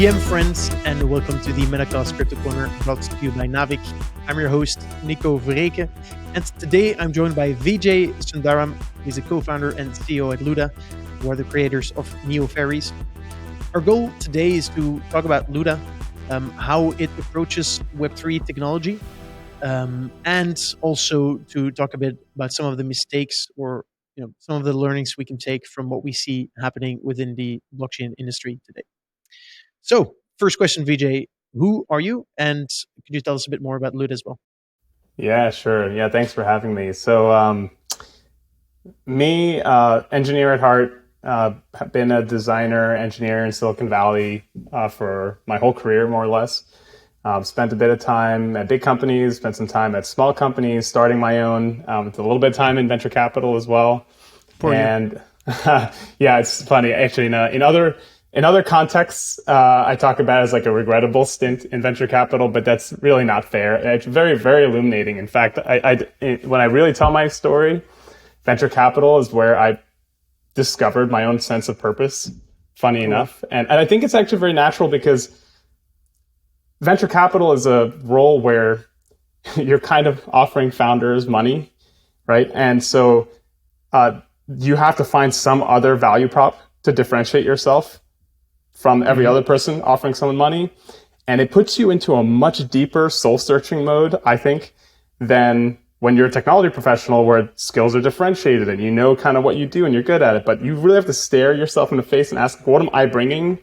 GM friends, and welcome to the Metacast Crypto Corner brought to you by Naavik. I'm your host, Nico Vereecke, and today I'm joined by Vijay Sundaram. He's a co-founder and CEO at Luda, who are the creators of Neo Fairies. Our goal today is to talk about Luda, how it approaches Web3 technology, and also to talk a bit about some of the mistakes or some of the learnings we can take from what we see happening within the blockchain industry today. So, first question, Vijay, who are you? And could you tell us a bit more about Luda as well? Yeah, sure. Yeah, thanks for having me. So, engineer at heart, have been a designer, engineer in Silicon Valley for my whole career, more or less. Spent a bit of time at big companies, spent some time at small companies, starting my own, with a little bit of time in venture capital as well. Yeah, it's funny. Actually, in other contexts, I talk about it as like a regrettable stint in venture capital, but that's really not fair. It's very, very illuminating. In fact, when I really tell my story, venture capital is where I discovered my own sense of purpose, funny enough. And I think it's actually very natural because venture capital is a role where you're kind of offering founders money, right? And so you have to find some other value prop to differentiate yourself from every other person offering someone money. And it puts you into a much deeper soul-searching mode, I think, than when you're a technology professional where skills are differentiated and you know kind of what you do and you're good at it. But you really have to stare yourself in the face and ask, what am I bringing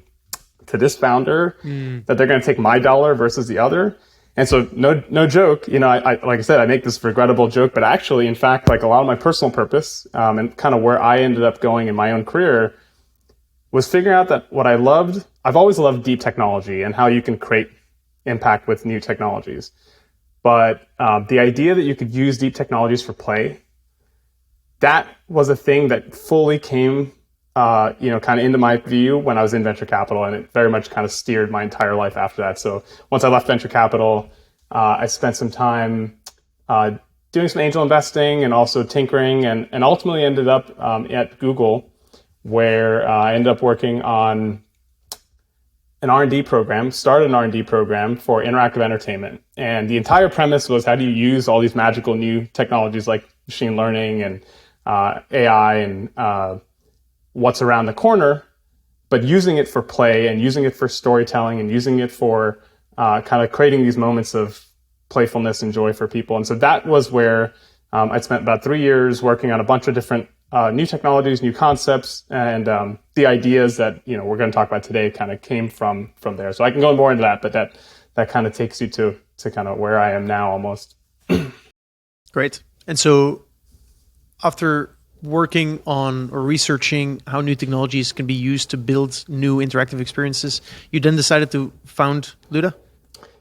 to this founder that they're going to take my dollar versus the other? And so no joke, I like I said, I make this regrettable joke, but actually, in fact, like a lot of my personal purpose and kind of where I ended up going in my own career was figuring out that what I've always loved deep technology and how you can create impact with new technologies. But the idea that you could use deep technologies for play, that was a thing that fully came, kind of into my view when I was in venture capital, and it very much kind of steered my entire life after that. So once I left venture capital, I spent some time doing some angel investing and also tinkering, and ultimately ended up at Google, where I ended up working on an R&D program, started an R&D program for interactive entertainment. And the entire premise was, how do you use all these magical new technologies like machine learning and AI and what's around the corner, but using it for play and using it for storytelling and using it for kind of creating these moments of playfulness and joy for people. And so that was where I spent about 3 years working on a bunch of different new technologies, new concepts, and the ideas that we're going to talk about today kind of came from there. So I can go more into that, but that kind of takes you to kind of where I am now almost. Great. And so after working on or researching how new technologies can be used to build new interactive experiences, you then decided to found Luda?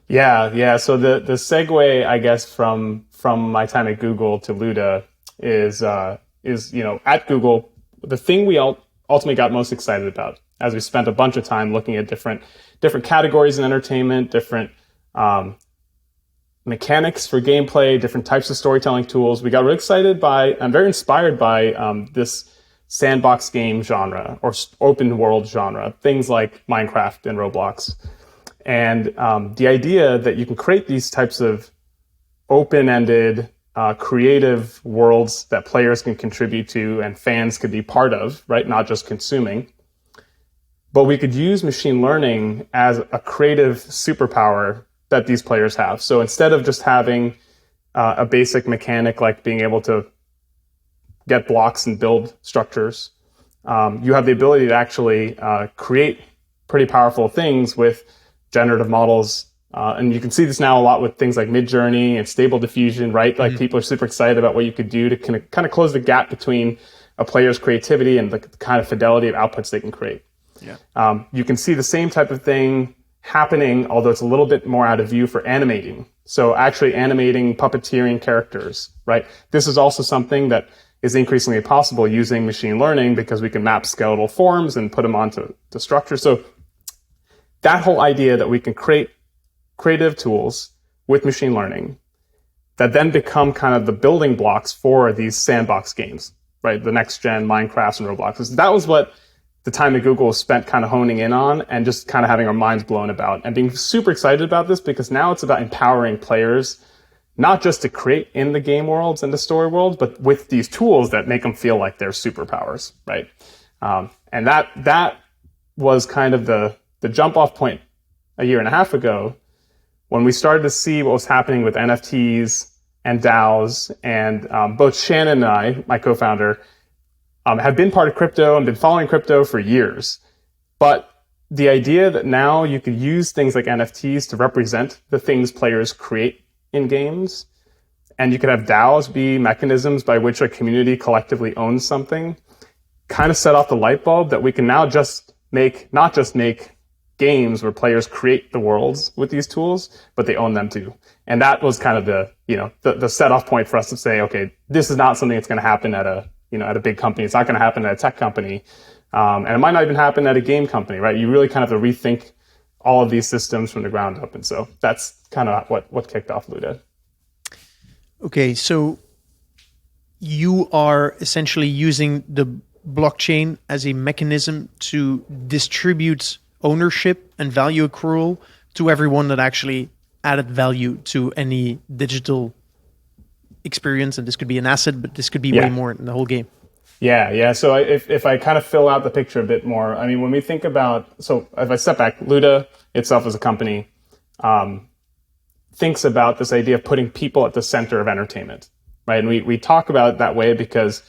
Yeah. So the segue, I guess, from my time at Google to Luda is at Google, the thing we ultimately got most excited about, as we spent a bunch of time looking at different categories in entertainment, different mechanics for gameplay, different types of storytelling tools. We got really excited and very inspired by this sandbox game genre or open world genre, things like Minecraft and Roblox. And the idea that you can create these types of open-ended creative worlds that players can contribute to and fans could be part of, right? Not just consuming. But we could use machine learning as a creative superpower that these players have. So instead of just having a basic mechanic like being able to get blocks and build structures, you have the ability to actually create pretty powerful things with generative models. And you can see this now a lot with things like Midjourney and Stable Diffusion, right? Like people are super excited about what you could do to kind of close the gap between a player's creativity and the kind of fidelity of outputs they can create. Yeah. You can see the same type of thing happening, although it's a little bit more out of view for animating. So actually animating, puppeteering characters, right? This is also something that is increasingly possible using machine learning because we can map skeletal forms and put them onto the structure. So that whole idea that we can create creative tools with machine learning that then become kind of the building blocks for these sandbox games, right? The next gen Minecraft and Roblox. That was what the time at Google was spent kind of honing in on and just kind of having our minds blown about and being super excited about this, because now it's about empowering players, not just to create in the game worlds and the story world, but with these tools that make them feel like they're superpowers, right? And that was kind of the jump off point a year and a half ago when we started to see what was happening with NFTs and DAOs. And both Shannon and I, my co-founder, have been part of crypto and been following crypto for years. But the idea that now you could use things like NFTs to represent the things players create in games, and you could have DAOs be mechanisms by which a community collectively owns something, kind of set off the light bulb that we can now not just make games where players create the worlds with these tools, but they own them too. And that was kind of the set off point for us to say, okay, this is not something that's going to happen at a big company. It's not going to happen at a tech company. And it might not even happen at a game company, right? You really kind of have to rethink all of these systems from the ground up. And so that's kind of what kicked off Luda. Okay, so you are essentially using the blockchain as a mechanism to distribute ownership and value accrual to everyone that actually added value to any digital experience. And this could be an asset, but this could be way more in the whole game. Yeah. So if I kind of fill out the picture a bit more, I mean, when we think about, so if I step back, Luda itself as a company thinks about this idea of putting people at the center of entertainment, right? And we talk about it that way because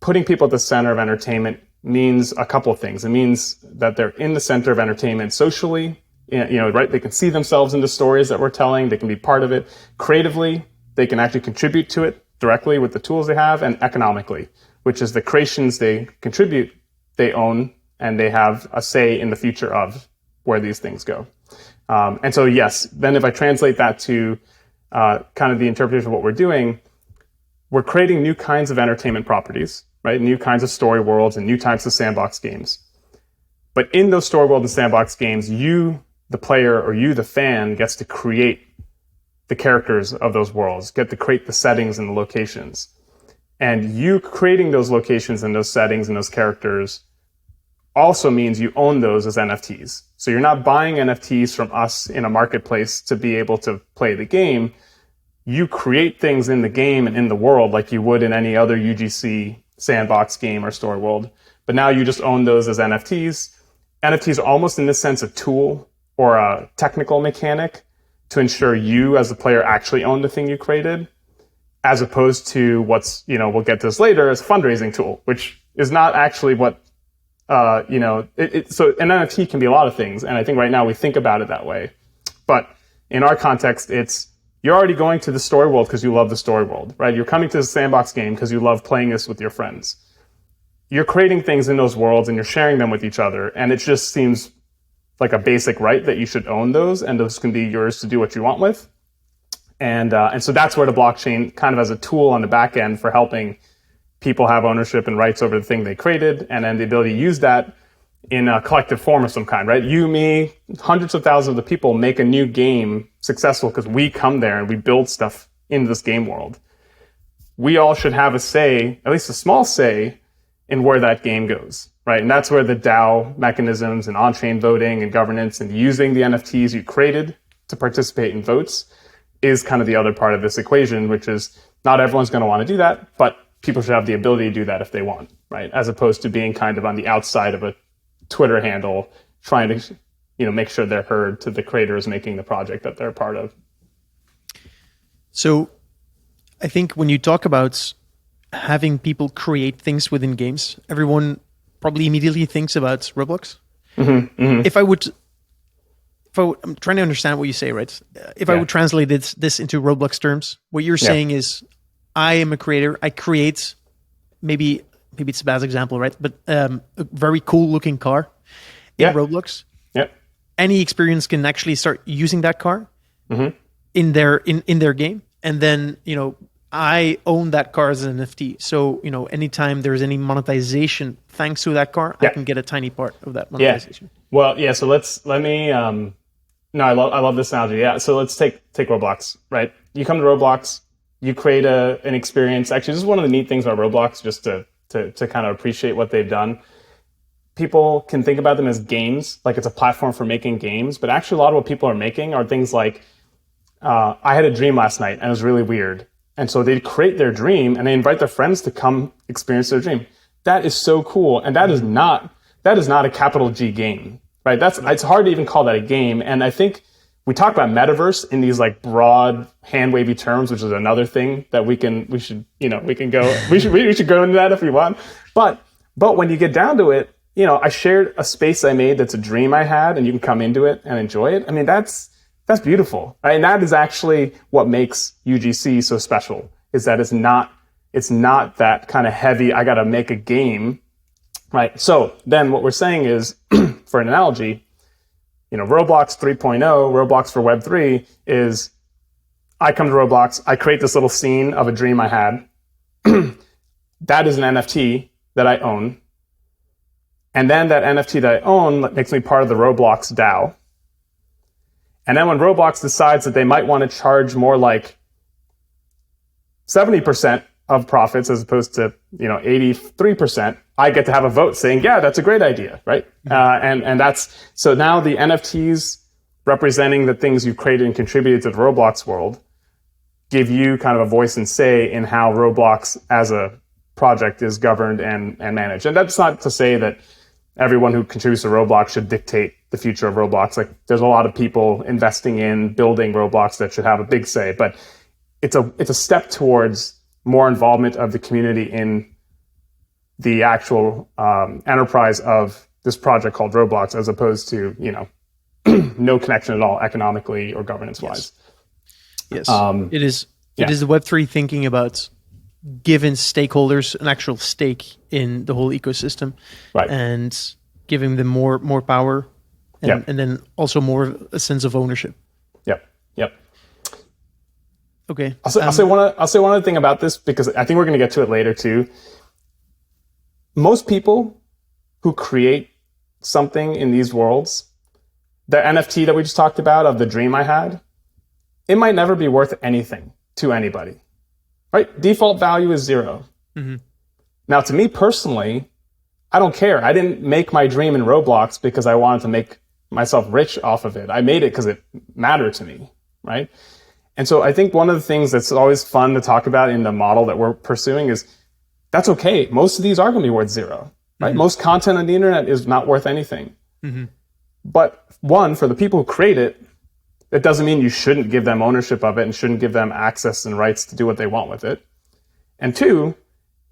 putting people at the center of entertainment means a couple of things. It means that they're in the center of entertainment socially, right? They can see themselves in the stories that we're telling. They can be part of it. Creatively, they can actually contribute to it directly with the tools they have, and economically, which is the creations they contribute, they own, and they have a say in the future of where these things go. And so, yes, then if I translate that to kind of the interpretation of what we're doing, we're creating new kinds of entertainment properties, right? New kinds of story worlds and new types of sandbox games. But in those story world and sandbox games, you, the player, or you, the fan, gets to create the characters of those worlds, get to create the settings and the locations. And you creating those locations and those settings and those characters also means you own those as NFTs. So you're not buying NFTs from us in a marketplace to be able to play the game. You create things in the game and in the world like you would in any other UGC sandbox game or story world. But now you just own those as NFTs. NFTs are almost in this sense a tool or a technical mechanic to ensure you as a player actually own the thing you created, as opposed to what's, we'll get to this later, as a fundraising tool, which is not actually what, so an NFT can be a lot of things. And I think right now we think about it that way. But in our context, you're already going to the story world because you love the story world, right? You're coming to the sandbox game because you love playing this with your friends. You're creating things in those worlds and you're sharing them with each other. And it just seems like a basic right that you should own those, and those can be yours to do what you want with. And so that's where the blockchain kind of as a tool on the back end for helping people have ownership and rights over the thing they created, and then the ability to use that in a collective form of some kind, right? You, me, hundreds of thousands of the people make a new game successful because we come there and we build stuff in this game world. We all should have a say, at least a small say, in where that game goes, right? And that's where the DAO mechanisms and on-chain voting and governance and using the NFTs you created to participate in votes is kind of the other part of this equation, which is not everyone's going to want to do that, but people should have the ability to do that if they want, right? As opposed to being kind of on the outside of a Twitter handle trying to, make sure they're heard to the creators making the project that they're a part of. So I think when you talk about having people create things within games, everyone probably immediately thinks about Roblox. Mm-hmm, mm-hmm. I'm trying to understand what you say, right? If I would translate this into Roblox terms, what you're saying is, I am a creator. I create, maybe it's a bad example, right? But a very cool looking car in Roblox. Yeah. Any experience can actually start using that car in their game, and then I own that car as an NFT. So anytime there's any monetization thanks to that car, I can get a tiny part of that monetization. Yeah. Well, yeah. So let me. I love this analogy. Yeah. So let's take Roblox, right? You come to Roblox, you create an experience. Actually, this is one of the neat things about Roblox, just to kind of appreciate what they've done. people can think about them as games, like it's a platform for making games, but actually a lot of what people are making are things like, I had a dream last night and it was really weird. And so they create their dream and they invite their friends to come experience their dream. That is so cool. And that is not a capital G game, right? It's hard to even call that a game. And I think we talk about metaverse in these like broad hand wavy terms, which is another thing that we should go into that if we want. But when you get down to it, I shared a space I made that's a dream I had, and you can come into it and enjoy it. I mean, that's beautiful, right? And that is actually what makes UGC so special, is that it's not that kind of heavy, I got to make a game, right? So then what we're saying is, for an analogy, Roblox 3.0, Roblox for Web3 is, I come to Roblox, I create this little scene of a dream I had. That is an NFT that I own. And then that NFT that I own makes me part of the Roblox DAO. And then when Roblox decides that they might want to charge more like 70% of profits as opposed to 83%, I get to have a vote saying, yeah, that's a great idea, right? And that's, so now the NFTs representing the things you've created and contributed to the Roblox world give you kind of a voice and say in how Roblox as a project is governed and managed. And that's not to say that everyone who contributes to Roblox should dictate the future of Roblox. Like, there's a lot of people investing in building Roblox that should have a big say, but it's a step towards more involvement of the community in the actual enterprise of this project called Roblox, as opposed to no connection at all economically or governance wise. Yes, it is the Web3 thinking about giving stakeholders an actual stake in the whole ecosystem, right, and giving them more power, and then also more a sense of ownership. Yep. Okay. I'll say one other thing about this, because I think we're going to get to it later too. Most people who create something in these worlds, the NFT that we just talked about of the dream I had, it might never be worth anything to anybody, right? Default value is 0. Mm-hmm. Now, to me personally, I don't care. I didn't make my dream in Roblox because I wanted to make myself rich off of it. I made it because it mattered to me, right? And so I think one of the things that's always fun to talk about in the model that we're pursuing is that's okay. Most of these are going to be worth 0, right? Mm-hmm. Most content on the internet is not worth anything. Mm-hmm. But one, for the people who create it, it doesn't mean you shouldn't give them ownership of it and shouldn't give them access and rights to do what they want with it. And two,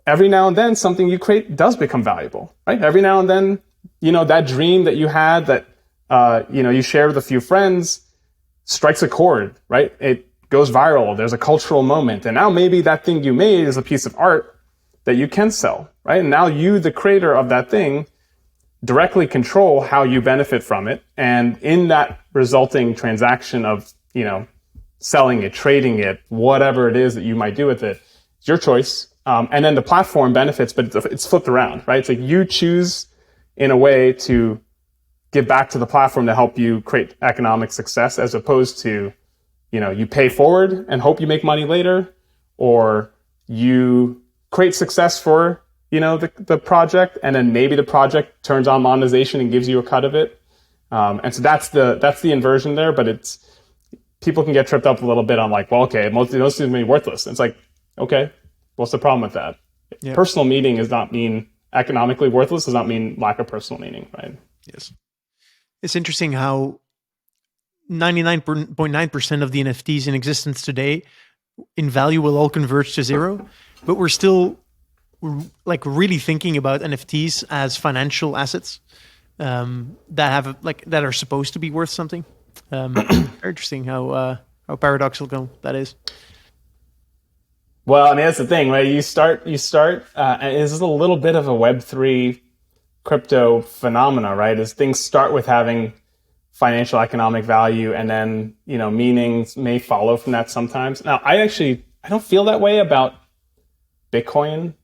every now and then something you create does become valuable, right? Every now and then, that dream that you had that, you shared with a few friends strikes a chord, right? It goes viral. There's a cultural moment. And now maybe that thing you made is a piece of art that you can sell, right? And now you, the creator of that thing, directly control how you benefit from it. And in that resulting transaction of, selling it, trading it, whatever it is that you might do with it, it's your choice. And then the platform benefits, but it's flipped around, right? It's like you choose in a way to give back to the platform to help you create economic success, as opposed to, you pay forward and hope you make money later, or you create success for, the project, and then maybe the project turns on monetization and gives you a cut of it. And so that's the inversion there, but people can get tripped up a little bit on like, well, okay, most of these are going to be worthless. And it's like, okay, what's the problem with that? Yep. Personal meaning does not mean economically worthless, does not mean lack of personal meaning, right? Yes. It's interesting how 99.9% of the NFTs in existence today in value will all converge to 0, but we're still like really thinking about NFTs as financial assets that are supposed to be worth something. Very interesting how paradoxical that is. Well, I mean, that's the thing, right? You start, and this is a little bit of a Web3 crypto phenomena, right? As things start with having financial economic value, and then, meanings may follow from that sometimes. Now, I don't feel that way about Bitcoin,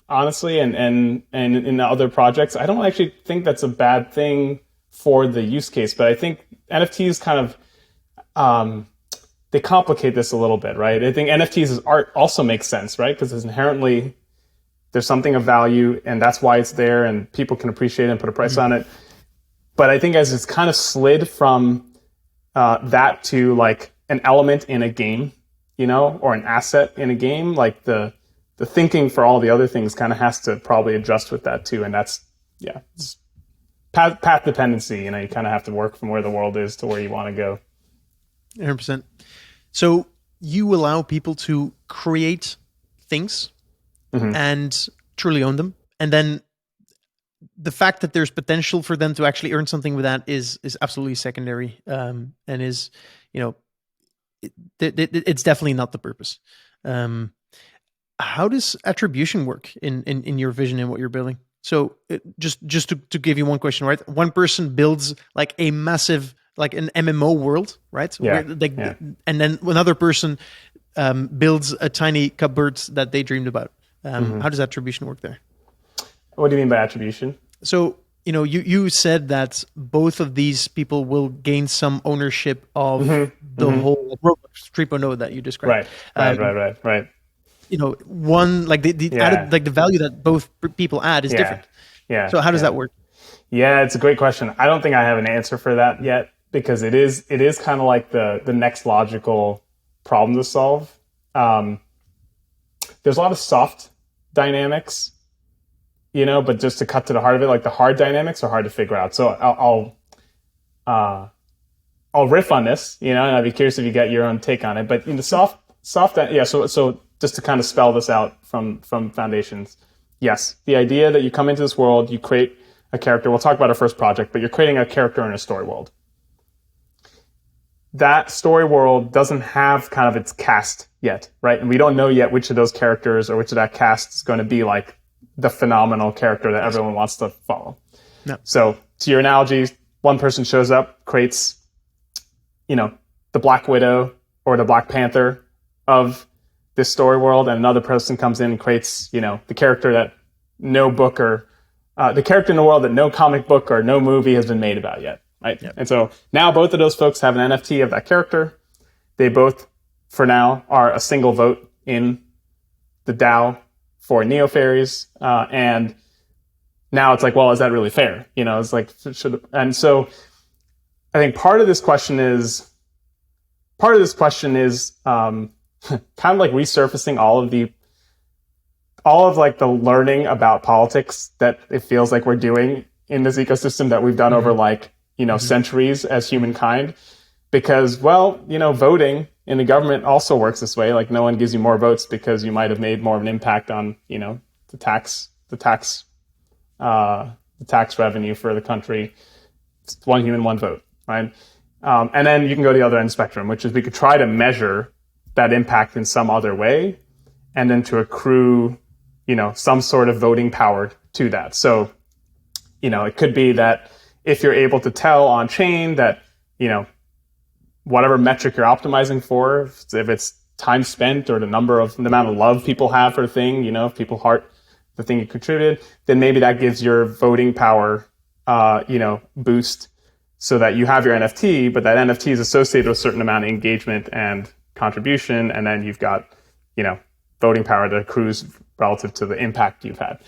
honestly, and in the other projects. I don't actually think that's a bad thing for the use case, but I think NFTs kind of, they complicate this a little bit, right? I think NFTs as art also makes sense, right? Because it's inherently There's something of value, and that's why it's there, and people can appreciate it and put a price on it. But I think as it's kind of slid from that to like an element in a game, or an asset in a game, like the thinking for all the other things kind of has to probably adjust with that too. And that's, it's path dependency. You kind of have to work from where the world is to where you want to go. 100%. So you allow people to create things and truly own them. And then the fact that there's potential for them to actually earn something with that is absolutely secondary, and is, it's definitely not the purpose. How does attribution work in your vision and what you're building? So just to give you one question, right? One person builds like a massive, like an MMO world, right? And then another person builds a tiny cupboard that they dreamed about. How does attribution work there? What do you mean by attribution? So, you said that both of these people will gain some ownership of the whole Roblox 3.0 that you described. Right. One, like the added, like the value that both people add is different. Yeah. So how does that work? Yeah, it's a great question. I don't think I have an answer for that yet, because it is kind of like the next logical problem to solve. There's a lot of soft dynamics, but just to cut to the heart of it, like the hard dynamics are hard to figure out. So I'll riff on this, and I'd be curious if you get your own take on it. But in the soft, so just to kind of spell this out from foundations. Yes, the idea that you come into this world, you create a character. We'll talk about our first project, but you're creating a character in a story world. That story world doesn't have kind of its cast yet, right? And we don't know yet which of those characters or which of that cast is going to be like the phenomenal character that everyone wants to follow. No. So to your analogy, one person shows up, creates, the Black Widow or the Black Panther of this story world, and another person comes in and creates, the character that no book or the character in the world that no comic book or no movie has been made about yet. Right. Yep. And so now both of those folks have an NFT of that character. They both, for now, are a single vote in the DAO for Neo Fairies. And now it's like, well, is that really fair? It's like, and so I think part of this question is kind of like resurfacing all of like the learning about politics that it feels like we're doing in this ecosystem that we've done over like, centuries as humankind, because, voting in the government also works this way. Like no one gives you more votes because you might have made more of an impact on, the tax revenue for the country. It's one human, one vote, right? And then you can go to the other end of the spectrum, which is we could try to measure that impact in some other way, and then to accrue, some sort of voting power to that. So, it could be that if you're able to tell on chain that, whatever metric you're optimizing for, if it's time spent or the amount of love people have for a thing, if people heart the thing you contributed, then maybe that gives your voting power, boost, so that you have your NFT, but that NFT is associated with a certain amount of engagement and contribution. And then you've got, voting power that accrues relative to the impact you've had.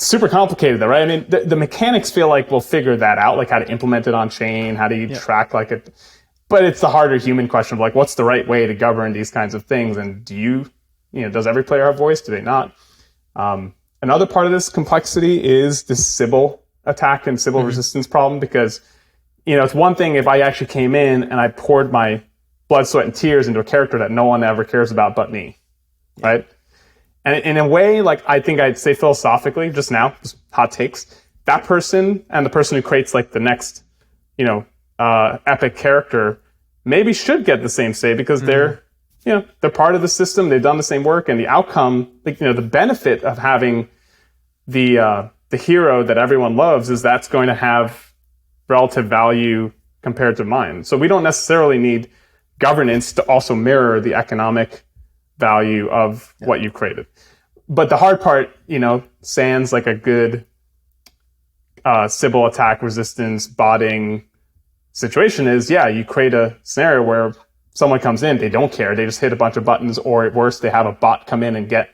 Super complicated though, right? I mean, the mechanics feel like we'll figure that out, like how to implement it on chain, how do you track like it, but it's the harder human question of like, what's the right way to govern these kinds of things? And does every player have voice? Do they not? Another part of this complexity is this Sybil attack and Sybil resistance problem, because, it's one thing if I actually came in and I poured my blood, sweat, and tears into a character that no one ever cares about but me, right? And in a way, like I think I'd say philosophically, just hot takes, that person and the person who creates like the next, epic character maybe should get the same say, because they're part of the system. They've done the same work, and the outcome, like, the benefit of having the hero that everyone loves is that's going to have relative value compared to mine. So we don't necessarily need governance to also mirror the economic value of what you created. But the hard part, sans like a good Sybil attack resistance botting situation is, you create a scenario where someone comes in, they don't care, they just hit a bunch of buttons, or at worst, they have a bot come in and get,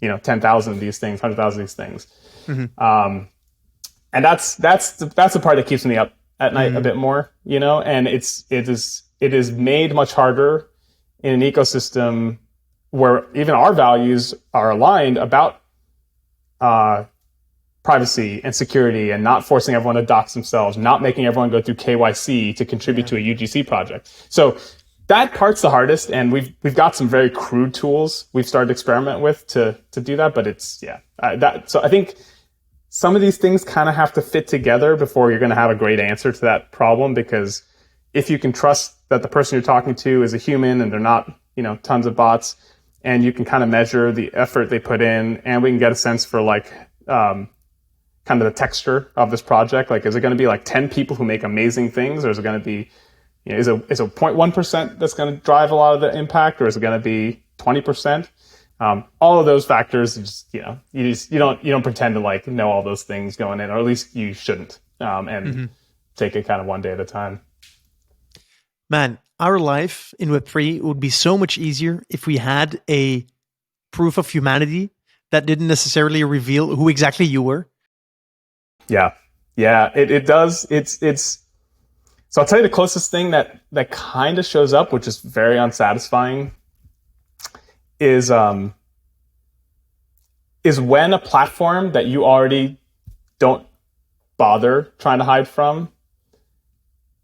10,000 of these things, 100,000 of these things. Mm-hmm. And that's the part that keeps me up at night a bit more, and it is made much harder in an ecosystem where even our values are aligned about privacy and security, and not forcing everyone to dox themselves, not making everyone go through KYC to contribute to a UGC project. So that part's the hardest, and we've got some very crude tools we've started to experiment with to do that. But it's so I think some of these things kind of have to fit together before you're going to have a great answer to that problem. Because if you can trust that the person you're talking to is a human and they're not tons of bots, and you can kind of measure the effort they put in, and we can get a sense for kind of the texture of this project. Like, is it going to be 10 people who make amazing things, or is it going to be, is a 0.1% that's going to drive a lot of the impact, or is it going to be 20%? All of those factors, just, you don't pretend to know all those things going in, or at least you shouldn't, and take it kind of one day at a time. Man, our life in Web3 would be so much easier if we had a proof of humanity that didn't necessarily reveal who exactly you were. Yeah, it does. It's. So I'll tell you the closest thing that kind of shows up, which is very unsatisfying, is when a platform that you already don't bother trying to hide from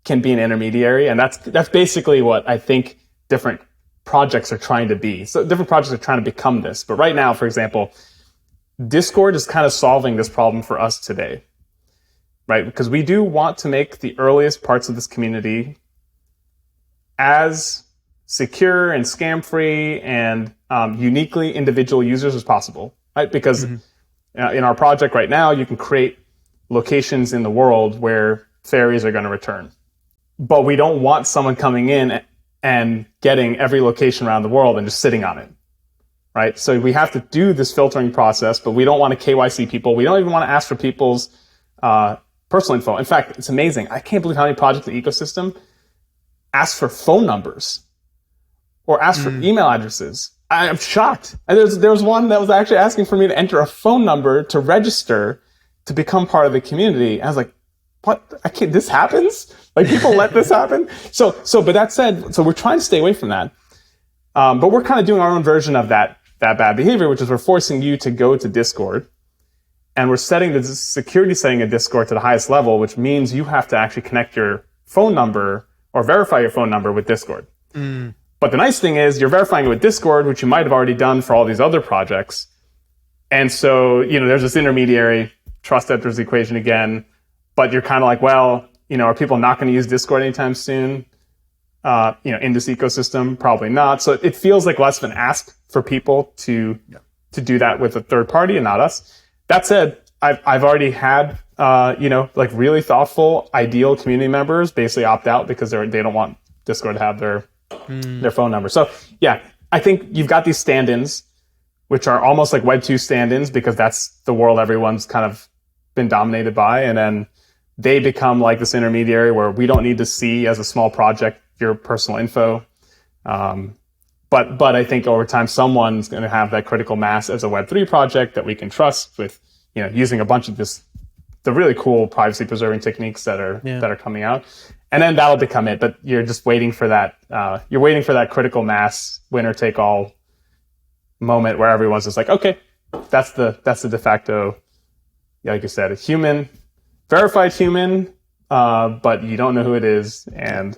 can be an intermediary. And that's basically what I think different projects are trying to be. So different projects are trying to become this. But right now, for example, Discord is kind of solving this problem for us today, right? Because we do want to make the earliest parts of this community as secure and scam-free and uniquely individual users as possible, right? Because in our project right now, you can create locations in the world where fairies are going to return. But we don't want someone coming in and getting every location around the world and just sitting on it, right? So we have to do this filtering process, but we don't want to KYC people. We don't even want to ask for people's personal info. In fact, it's amazing. I can't believe how many projects in the ecosystem ask for phone numbers or ask for email addresses. I'm shocked. And there was one that was actually asking for me to enter a phone number to register to become part of the community. I was like, what? This happens? People let this happen? But that said, so we're trying to stay away from that. But we're kind of doing our own version of that bad behavior, which is we're forcing you to go to Discord, and we're setting the security setting of Discord to the highest level, which means you have to actually connect your phone number or verify your phone number with Discord. But the nice thing is you're verifying it with Discord, which you might have already done for all these other projects. And so, there's this intermediary, trust enters the equation again, but you're kind of like, well, are people not going to use Discord anytime soon? In this ecosystem, probably not. So it feels like less of an ask for people to do that with a third party and not us. That said, I've already had really thoughtful, ideal community members basically opt out because they don't want Discord to have their phone number. So yeah, I think you've got these stand-ins, which are almost like Web2 stand-ins because that's the world everyone's kind of been dominated by, and then they become like this intermediary where we don't need to see as a small project your personal info. But I think over time, someone's going to have that critical mass as a Web3 project that we can trust with, using a bunch of the really cool privacy preserving techniques that are coming out. And then that'll become it. But you're just waiting for that. You're waiting for that critical mass winner take all moment where everyone's just like, okay, that's the de facto, like you said, a human, verified human, but you don't know who it is. And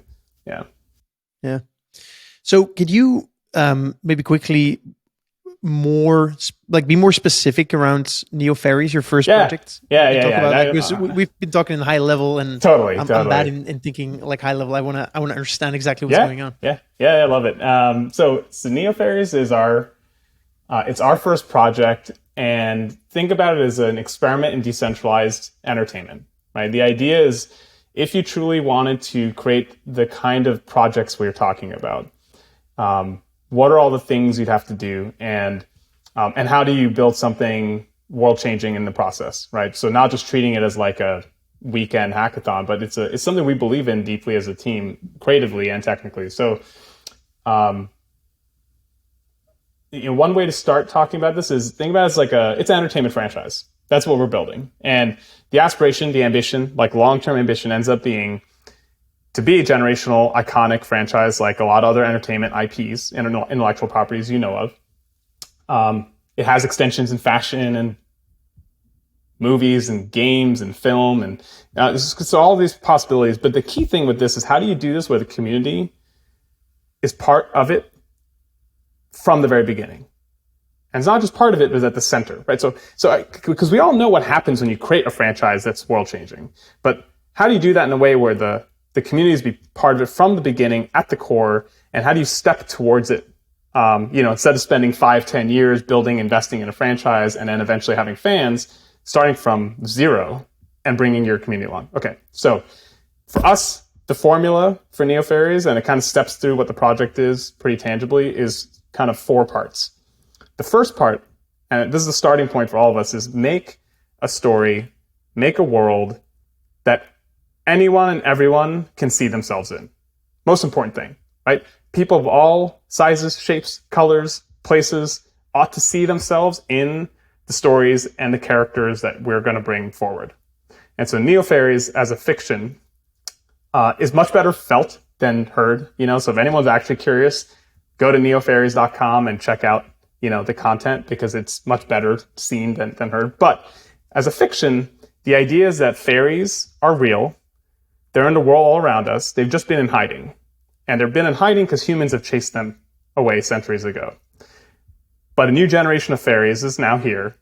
yeah. So could you maybe quickly be more specific around Neo Fairies, your first project? Because we've been talking in high level, and totally. I'm bad in thinking high level. I want to understand exactly what's going on. Yeah, I love it. So Neo Fairies is it's our first project, and think about it as an experiment in decentralized entertainment. Right. The idea is, if you truly wanted to create the kind of projects we're talking about, what are all the things you'd have to do, and how do you build something world-changing in the process, right? So not just treating it as like a weekend hackathon, but it's something we believe in deeply as a team, creatively and technically. So one way to start talking about this is think about it as it's an entertainment franchise. That's what we're building. And the aspiration, the ambition, like long-term ambition ends up being to be a generational, iconic franchise like a lot of other entertainment IPs, intellectual properties you know of. It has extensions in fashion and movies and games and film and so all these possibilities. But the key thing with this is how do you do this where the community is part of it from the very beginning? And it's not just part of it, but it's at the center, right? So because we all know what happens when you create a franchise that's world changing, but how do you do that in a way where the communities be part of it from the beginning at the core? And how do you step towards it? Instead of spending 5-10 years building, investing in a franchise and then eventually having fans, starting from zero and bringing your community along. Okay, so for us, the formula for Neofairies, and it kind of steps through what the project is pretty tangibly, is kind of 4 parts. The first part, and this is the starting point for all of us, is make a story, make a world that anyone and everyone can see themselves in. Most important thing, right? People of all sizes, shapes, colors, places ought to see themselves in the stories and the characters that we're going to bring forward. And so Neofairies as a fiction is much better felt than heard. So if anyone's actually curious, go to neofairies.com and check out, the content, because it's much better seen than heard. But as a fiction, the idea is that fairies are real. They're in the world all around us. They've just been in hiding. And they've been in hiding because humans have chased them away centuries ago. But a new generation of fairies is now here.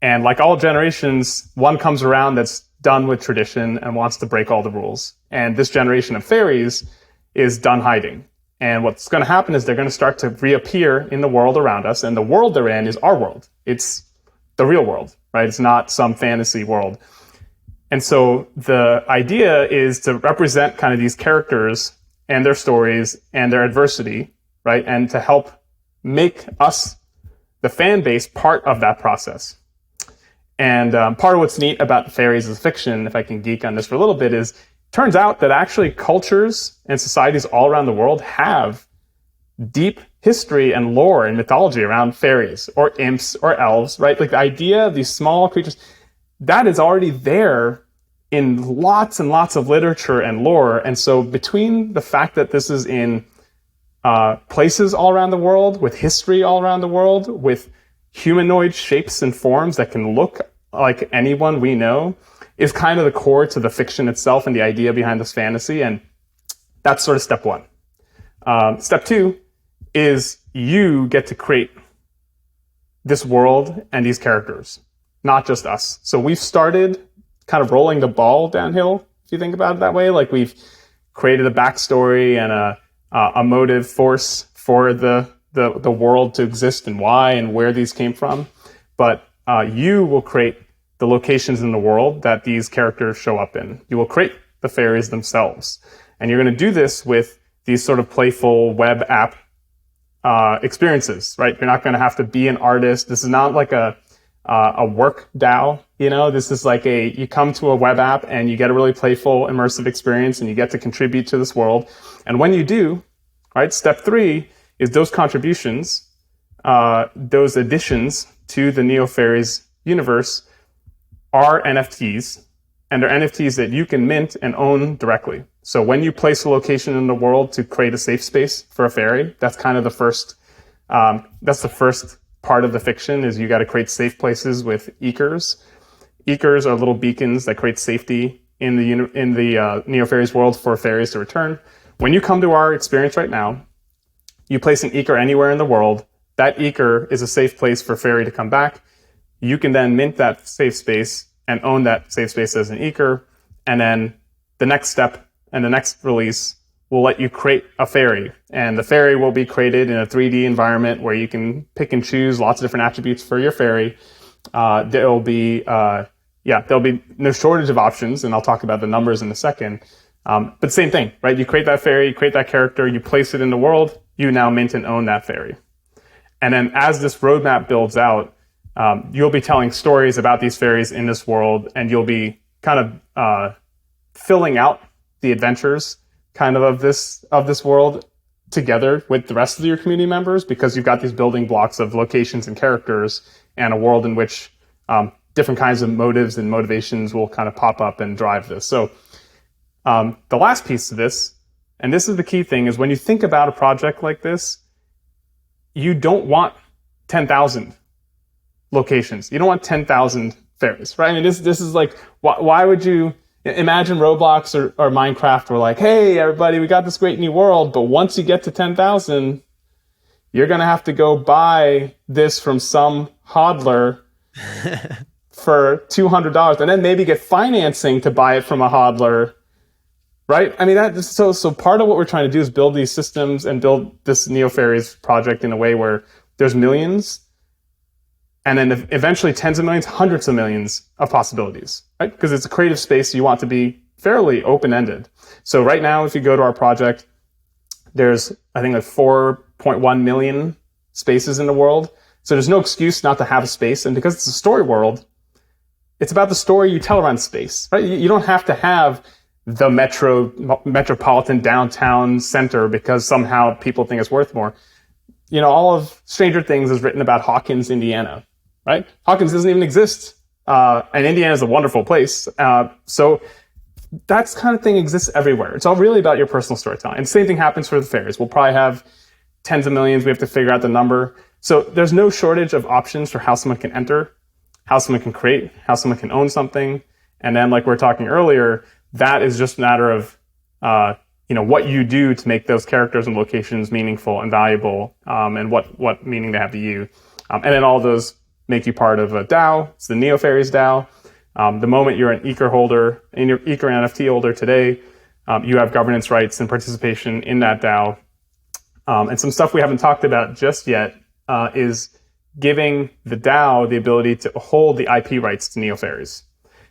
And like all generations, one comes around that's done with tradition and wants to break all the rules. And this generation of fairies is done hiding. And what's going to happen is they're going to start to reappear in the world around us. And the world they're in is our world. It's the real world, right? It's not some fantasy world. And so the idea is to represent kind of these characters and their stories and their adversity, right? And to help make us, the fan base, part of that process. And part of what's neat about fairies as fiction, if I can geek on this for a little bit, is turns out that actually cultures and societies all around the world have deep history and lore and mythology around fairies or imps or elves, right? Like the idea of these small creatures, that is already there in lots and lots of literature and lore. And so between the fact that this is in places all around the world, with history all around the world, with humanoid shapes and forms that can look like anyone we know, is kind of the core to the fiction itself and the idea behind this fantasy. And that's sort of step 1. Step 2 is you get to create this world and these characters, not just us. So we've started kind of rolling the ball downhill, if you think about it that way. Like we've created a backstory and a motive force for the world to exist and why and where these came from. But you will create the locations in the world that these characters show up in. You will create the fairies themselves. And you're going to do this with these sort of playful web app experiences, right? You're not going to have to be an artist. This is not like a work DAO, This is like you come to a web app and you get a really playful, immersive experience and you get to contribute to this world. And when you do, right, step 3 is those contributions, those additions to the Neofairies universe are NFTs, and they're NFTs that you can mint and own directly. So when you place a location in the world to create a safe space for a fairy, that's kind of the first part of the fiction, is you got to create safe places with eekers. Eekers are little beacons that create safety in the Neofairies world for fairies to return. When you come to our experience right now, you place an eeker anywhere in the world. That eeker is a safe place for fairy to come back. You can then mint that safe space and own that safe space as an eeker. And then the next step and the next release will let you create a fairy. And the fairy will be created in a 3D environment where you can pick and choose lots of different attributes for your fairy. There'll be no shortage of options, and I'll talk about the numbers in a second. But same thing, right? You create that fairy, you create that character, you place it in the world, you now mint and own that fairy. And then as this roadmap builds out, you'll be telling stories about these fairies in this world, and you'll be kind of filling out the adventures kind of this world together with the rest of your community members, because you've got these building blocks of locations and characters and a world in which different kinds of motives and motivations will kind of pop up and drive this. So the last piece to this, and this is the key thing, is when you think about a project like this, you don't want 10,000 locations. You don't want 10,000 fairies, right? I mean, this is like, why would you imagine Roblox or Minecraft were like, hey, everybody, we got this great new world, but once you get to 10,000, you're going to have to go buy this from some hodler for $200 and then maybe get financing to buy it from a hodler, right? I mean, so part of what we're trying to do is build these systems and build this Neo Fairies project in a way where there's millions and then eventually tens of millions, hundreds of millions of possibilities, right? Because it's a creative space, you want to be fairly open-ended. So right now, if you go to our project, there's, I think, like 4.1 million spaces in the world. So there's no excuse not to have a space. And because it's a story world, it's about the story you tell around space, right? You don't have to have the metropolitan downtown center because somehow people think it's worth more. You know, all of Stranger Things is written about Hawkins, Indiana, right? Hawkins doesn't even exist. And Indiana is a wonderful place. So that kind of thing exists everywhere. It's all really about your personal storytelling. And the same thing happens for the fairies. We'll probably have tens of millions. We have to figure out the number. So there's no shortage of options for how someone can enter, how someone can create, how someone can own something. And then, like we were talking earlier, that is just a matter of what you do to make those characters and locations meaningful and valuable, and what meaning they have to you. And then all those make you part of a DAO. It's the Neo Fairies DAO. The moment you're an Eker holder, and you're Eker NFT holder today, you have governance rights and participation in that DAO. And some stuff we haven't talked about just yet is giving the DAO the ability to hold the IP rights to Neo Fairies.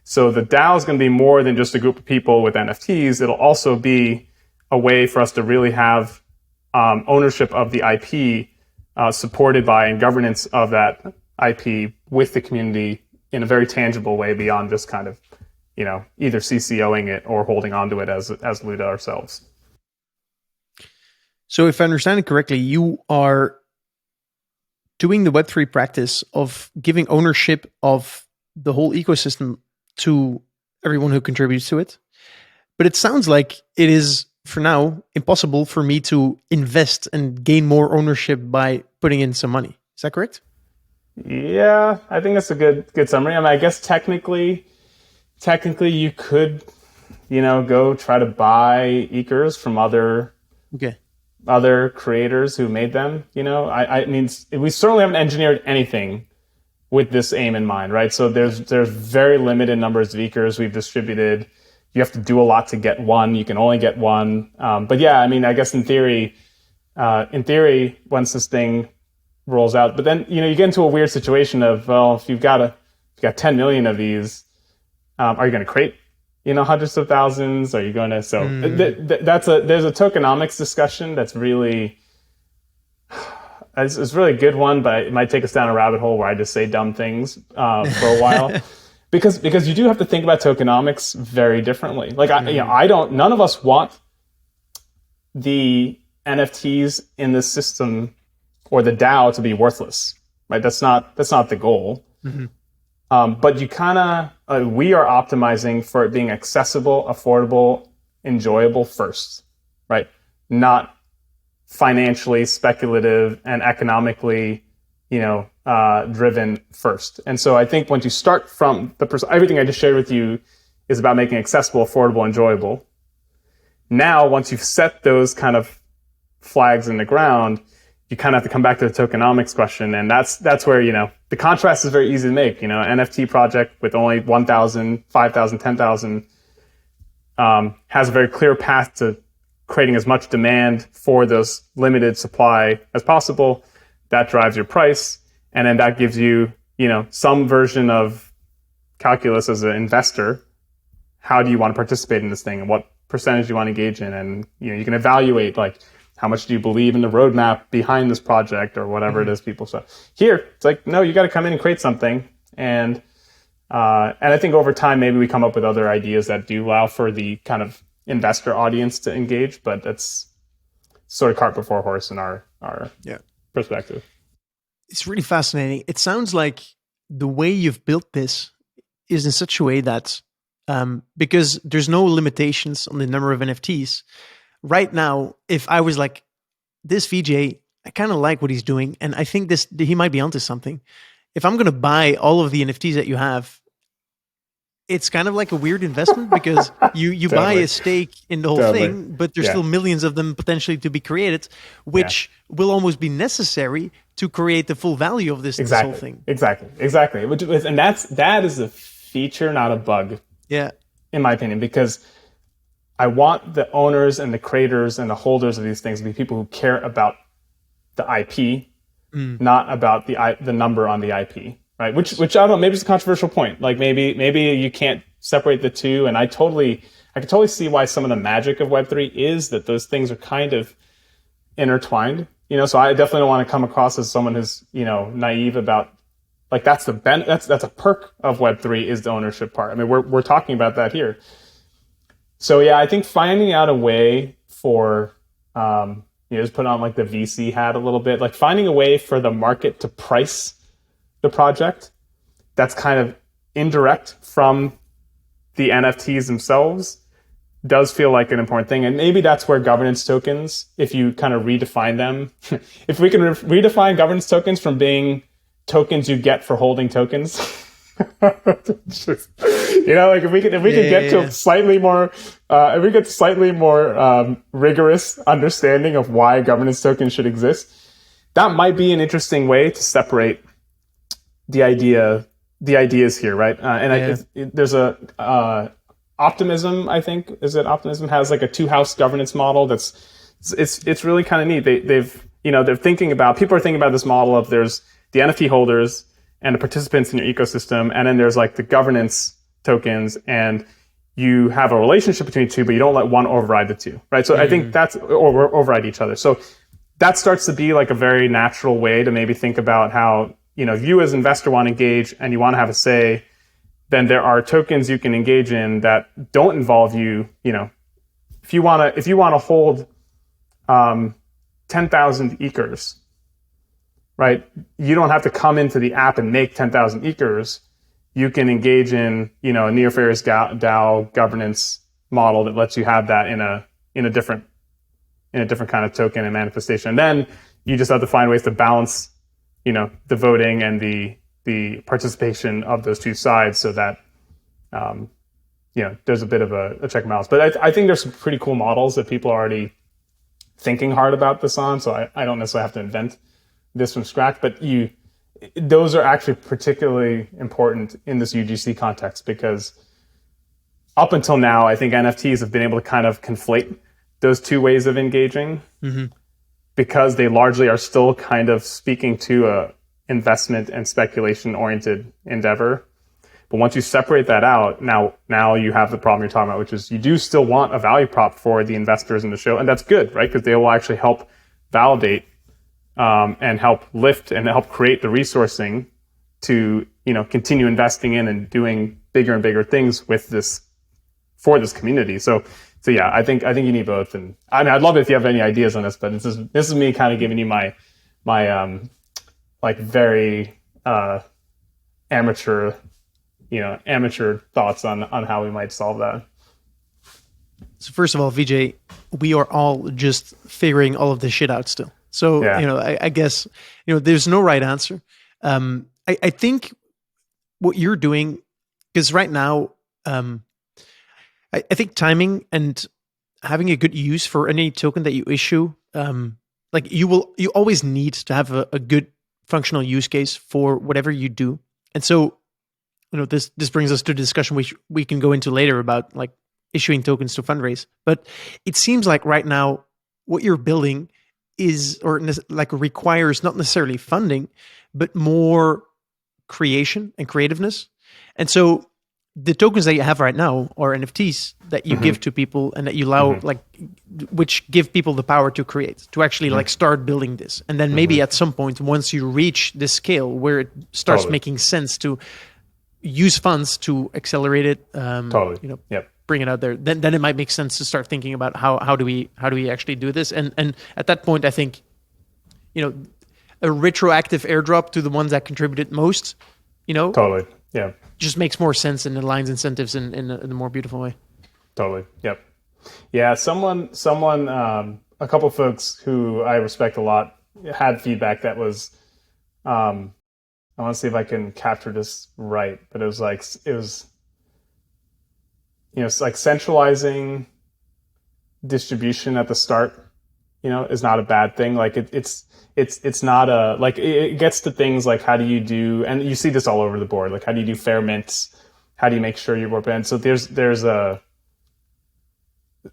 So the DAO is going to be more than just a group of people with NFTs. It'll also be a way for us to really have ownership of the IP supported by and governance of that IP with the community in a very tangible way beyond just kind of, either CCOing it or holding onto it as Luda ourselves. So if I understand it correctly, you are doing the Web3 practice of giving ownership of the whole ecosystem to everyone who contributes to it. But it sounds like it is, for now, impossible for me to invest and gain more ownership by putting in some money. Is that correct? Yeah, I think that's a good summary. I mean, I guess technically you could, go try to buy Ekers from other creators who made them. I mean, we certainly haven't engineered anything with this aim in mind, right? So there's very limited numbers of Ekers we've distributed. You have to do a lot to get one. You can only get one. But yeah, I mean, I guess in theory, once this thing rolls out, but then, you get into a weird situation of, well, if you've got 10 million of these, are you going to create, hundreds of thousands? Are you going to, there's a tokenomics discussion that's really, it's really a good one, but it might take us down a rabbit hole where I just say dumb things for a while. Because you do have to think about tokenomics very differently. Like none of us want the NFTs in the system or the DAO to be worthless, right? That's not the goal. Mm-hmm. But you we are optimizing for it being accessible, affordable, enjoyable first, right? Not financially speculative and economically, driven first. And so I think once you start from everything I just shared with you is about making accessible, affordable, enjoyable. Now, once you've set those kind of flags in the ground, you kind of have to come back to the tokenomics question. And that's where, the contrast is very easy to make. NFT project with only 1,000, 5,000, 10,000 has a very clear path to creating as much demand for those limited supply as possible. That drives your price. And then that gives you, some version of calculus as an investor. How do you want to participate in this thing and what percentage do you want to engage in? And, you can evaluate like, how much do you believe in the roadmap behind this project or whatever it is people say. Here, it's like, no, you got to come in and create something. And I think over time, maybe we come up with other ideas that do allow for the kind of investor audience to engage, but it's sort of cart before horse in our perspective. It's really fascinating. It sounds like the way you've built this is in such a way that because there's no limitations on the number of NFTs. Right now, if I was like, this Vijay, I kind of like what he's doing, and I think he might be onto something. If I'm going to buy all of the NFTs that you have, it's kind of like a weird investment because you buy a stake in the whole thing, but there's still millions of them potentially to be created, which will almost be necessary to create the full value of this whole thing. Exactly. And that is a feature, not a bug. Yeah. In my opinion, because I want the owners and the creators and the holders of these things to be people who care about the IP, not about the number on the IP, right? Which I don't know, maybe it's a controversial point. Like maybe you can't separate the two. And I can totally see why some of the magic of Web3 is that those things are kind of intertwined. So I definitely don't want to come across as someone who's, naive about, like, that's a perk of Web3 is the ownership part. I mean, we're talking about that here. So yeah, I think finding out a way for, just put on like the VC hat a little bit, like finding a way for the market to price the project that's kind of indirect from the NFTs themselves does feel like an important thing. And maybe that's where governance tokens, if you kind of redefine them, if we can redefine governance tokens from being tokens you get for holding tokens, just, like if we could get to a slightly more, if we get slightly more rigorous understanding of why governance tokens should exist, that might be an interesting way to separate the ideas here, right? There's a Optimism, I think, Optimism has like a two-house governance model it's really kind of neat. People are thinking about this model of there's the NFT holders and the participants in your ecosystem, and then there's like the governance tokens, and you have a relationship between the two, but you don't let one override the two, right? So I think that's, or override each other. So that starts to be like a very natural way to maybe think about how, if you as an investor want to engage and you want to have a say, then there are tokens you can engage in that don't involve you. If you want to hold 10,000 ethers, right? You don't have to come into the app and make 10,000 ethers. You can engage in, a near-fairest DAO governance model that lets you have that in a different kind of token and manifestation. And then you just have to find ways to balance, the voting and the participation of those two sides so that, there's a bit of a check and balance. But I think there's some pretty cool models that people are already thinking hard about this on. So I don't necessarily have to invent this from scratch, but those are actually particularly important in this UGC context, because up until now, I think NFTs have been able to kind of conflate those two ways of engaging because they largely are still kind of speaking to a investment and speculation oriented endeavor. But once you separate that out, now you have the problem you're talking about, which is you do still want a value prop for the investors in the show. And that's good, right? Because they will actually help validate and help lift and help create the resourcing to, continue investing in and doing bigger and bigger things with this for this community. So yeah, I think you need both. And I mean, I'd love it if you have any ideas on this, but this is me kind of giving you my like very amateur thoughts on how we might solve that. So first of all, Vijay, we are all just figuring all of this shit out still. So, I guess, there's no right answer. I think what you're doing, because right now, I think timing and having a good use for any token that you issue, like you always need to have a good functional use case for whatever you do. And so, this brings us to a discussion which we can go into later about like issuing tokens to fundraise. But it seems like right now, what you're building requires not necessarily funding, but more creation and creativeness. And so the tokens that you have right now are NFTs that you give to people and that you allow, which give people the power to create, to actually start building this. And then maybe at some point, once you reach this scale where it starts making sense to use funds to accelerate it, bring it out there, then it might make sense to start thinking about how do we actually do this. And at that point, I think, a retroactive airdrop to the ones that contributed most, Totally. Yeah. just makes more sense and aligns incentives in a more beautiful way. Totally. Yep. Yeah. Someone, a couple folks who I respect a lot had feedback that was, I want to see if I can capture this right, but it was it's like centralizing distribution at the start, is not a bad thing. Like it's not it gets to things like how do you do, and you see this all over the board, like how do you do fair mints? How do you make sure you're open? So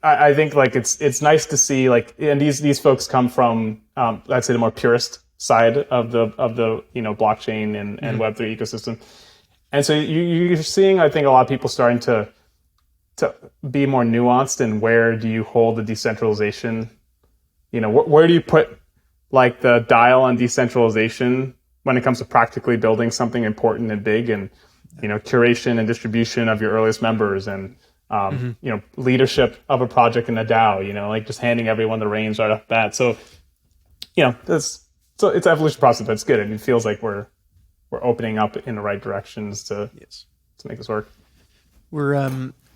I think like it's nice to see, like, and these folks come from, I'd say the more purist side of the blockchain and Web3 ecosystem. And so you're seeing, I think, a lot of people starting to be more nuanced in where do you hold the decentralization, where do you put like the dial on decentralization when it comes to practically building something important and big, and curation and distribution of your earliest members, and leadership of a project in a DAO, like just handing everyone the reins right off the bat. So it's an evolution process, but it's good, and it feels like we're opening up in the right directions to make this work.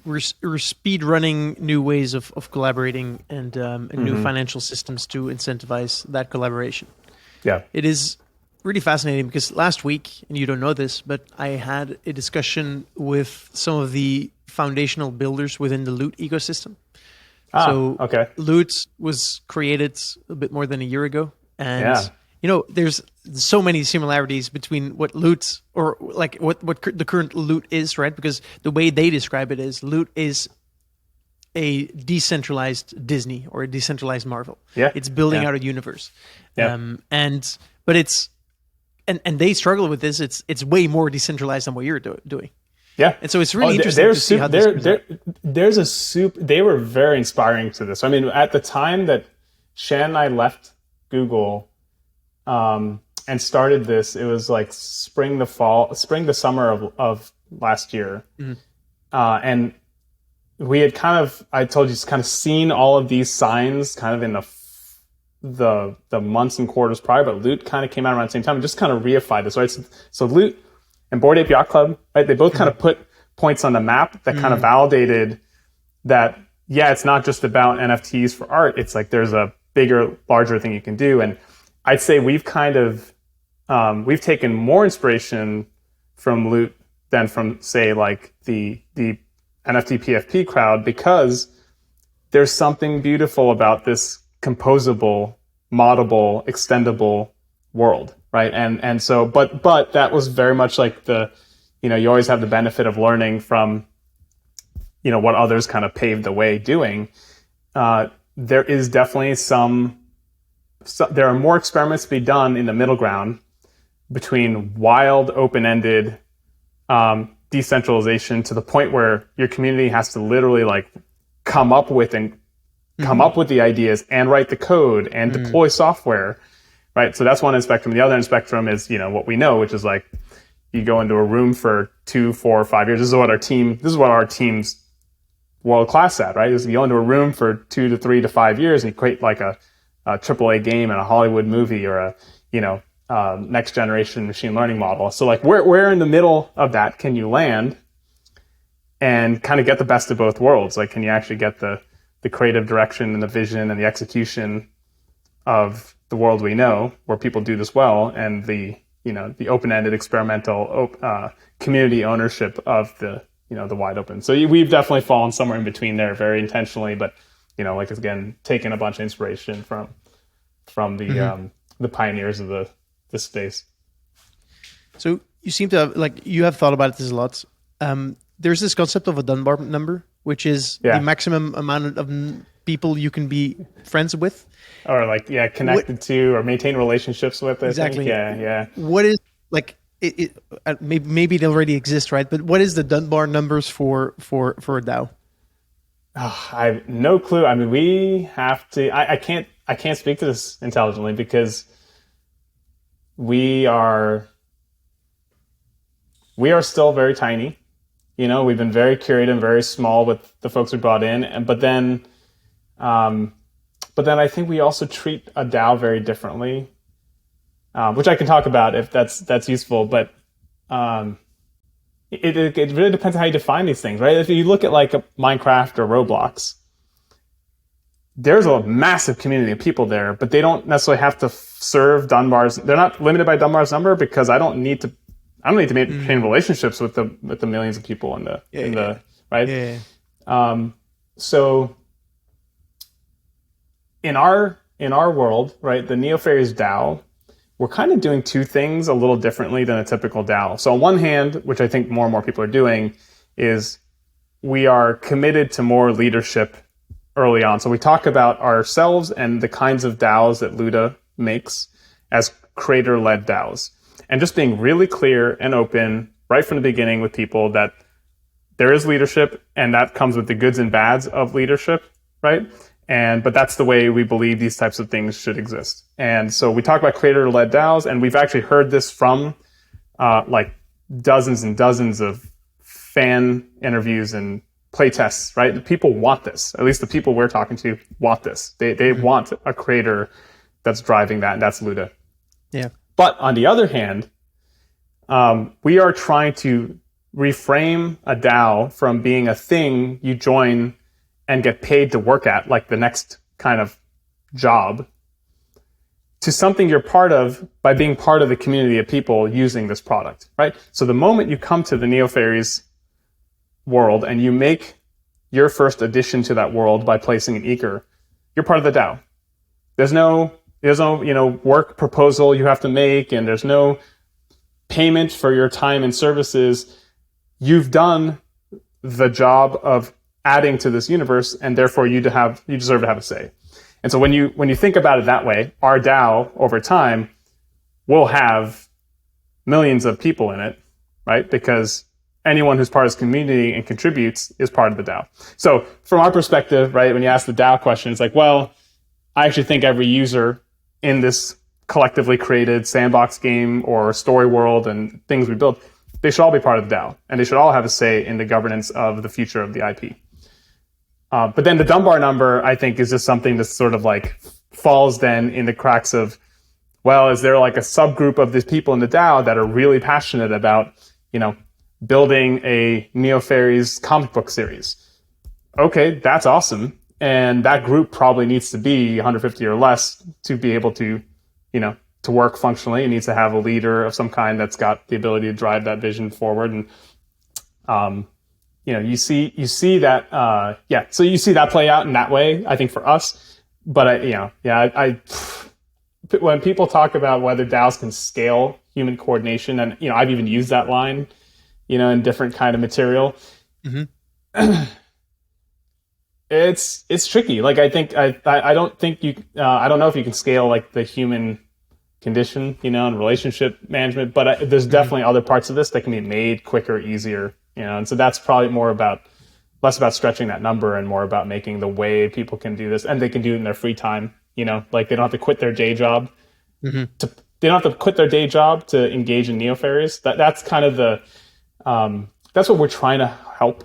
We're speed running new ways of collaborating and new financial systems to incentivize that collaboration. Yeah, it is really fascinating because last week, and you don't know this, but I had a discussion with some of the foundational builders within the Loot ecosystem. Okay. Loot was created a bit more than a year ago, and there's so many similarities between what Loot, or like what the current Loot is, right? Because the way they describe it is Loot is a decentralized Disney or a decentralized Marvel. Yeah, it's building out a universe. Yeah, but it's and they struggle with this. It's way more decentralized than what you're doing. Yeah, and so it's really interesting to see how this there's a soup. They were very inspiring to this. I mean, at the time that Shan and I left Google and started this, it was like spring to summer of last year, and we had I told you, kind of seen all of these signs kind of in the months and quarters prior, but Loot kind of came out around the same time and just kind of reified this, right? So Loot and Bored Ape Yacht Club, right? They both kind of put points on the map that kind of validated that, it's not just about NFTs for art. It's like there's a bigger, larger thing you can do. And I'd say we've kind of, we've taken more inspiration from Loot than from, say, like the NFT PFP crowd, because there's something beautiful about this composable, moddable, extendable world, right? And so, but that was very much like you always have the benefit of learning from, what others kind of paved the way doing. There is definitely there are more experiments to be done in the middle ground between wild, open-ended decentralization to the point where your community has to literally like come up with the ideas and write the code and deploy software, right? So that's one end of the spectrum. The other end of the spectrum is, what we know, which is like you go into a room for 2, 4, 5 years. This is what our team's world class at, right? Is you go into a room for 2 to 3 to 5 years and you create like a AAA game and a Hollywood movie or a next generation machine learning model. So like where in the middle of that can you land and kind of get the best of both worlds? Like, can you actually get the creative direction and the vision and the execution of the world we know, where people do this well, and the open-ended experimental community ownership of the wide open. So we've definitely fallen somewhere in between there, very intentionally, but like, again, taking a bunch of inspiration from the pioneers of this space. So you seem to have, you have thought about this a lot. There's this concept of a Dunbar number, which is the maximum amount of people you can be friends with, or connected to, or maintain relationships with. Exactly. Yeah. What is maybe it already exists, right? But what is the Dunbar numbers for a DAO? Oh, I have no clue. I mean, we have to. I can't speak to this intelligently because we are still very tiny. We've been very curated and very small with the folks we brought in, but then I think we also treat a DAO very differently, which I can talk about if that's useful. But it really depends on how you define these things, right? If you look at like a Minecraft or Roblox, there's a massive community of people there, but they don't necessarily have to serve Dunbar's. They're not limited by Dunbar's number because I don't need to maintain relationships with the millions of people in the right. Yeah. So in our world, right, the Neofairies DAO, we're kind of doing two things a little differently than a typical DAO. So on one hand, which I think more and more people are doing, is we are committed to more leadership early on. So we talk about ourselves and the kinds of DAOs that Luda makes as creator-led DAOs. And just being really clear and open right from the beginning with people that there is leadership and that comes with the goods and bads of leadership, right? But that's the way we believe these types of things should exist. And so we talk about creator-led DAOs, and we've actually heard this from like dozens and dozens of fan interviews and play tests, right? The people want this. At least the people we're talking to want this. They want a creator that's driving that, and that's Luda. Yeah. But on the other hand, we are trying to reframe a DAO from being a thing you join and get paid to work at, like the next kind of job, to something you're part of by being part of the community of people using this product, right? So the moment you come to the Neofairies world and you make your first addition to that world by placing an eager, you're part of the DAO. There's no work proposal you have to make, and there's no payment for your time and services. You've done the job of adding to this universe, and therefore you deserve to have a say. And so when you think about it that way, our DAO over time will have millions of people in it, right? Because anyone who's part of this community and contributes is part of the DAO. So from our perspective, right, when you ask the DAO question, it's like, well, I actually think every user in this collectively created sandbox game or story world and things we build, they should all be part of the DAO, and they should all have a say in the governance of the future of the IP. But then the Dunbar number, I think, is just something that sort of like falls then in the cracks of, well, is there like a subgroup of these people in the DAO that are really passionate about, building a Neofairies comic book series? Okay, that's awesome. And that group probably needs to be 150 or less to be able to, to work functionally. It needs to have a leader of some kind that's got the ability to drive that vision forward. And, you see that, so you see that play out in that way, I think, for us. But when people talk about whether DAOs can scale human coordination, and, I've even used that line, in different kind of material. Mm-hmm. It's tricky. Like, I think, I don't think you, I don't know if you can scale like the human condition, and relationship management, but there's definitely other parts of this that can be made quicker, easier, and so that's probably less about stretching that number and more about making the way people can do this, and they can do it in their free time, like they don't have to quit their day job they don't have to quit their day job to engage in Neofairies. That's kind of that's what we're trying to help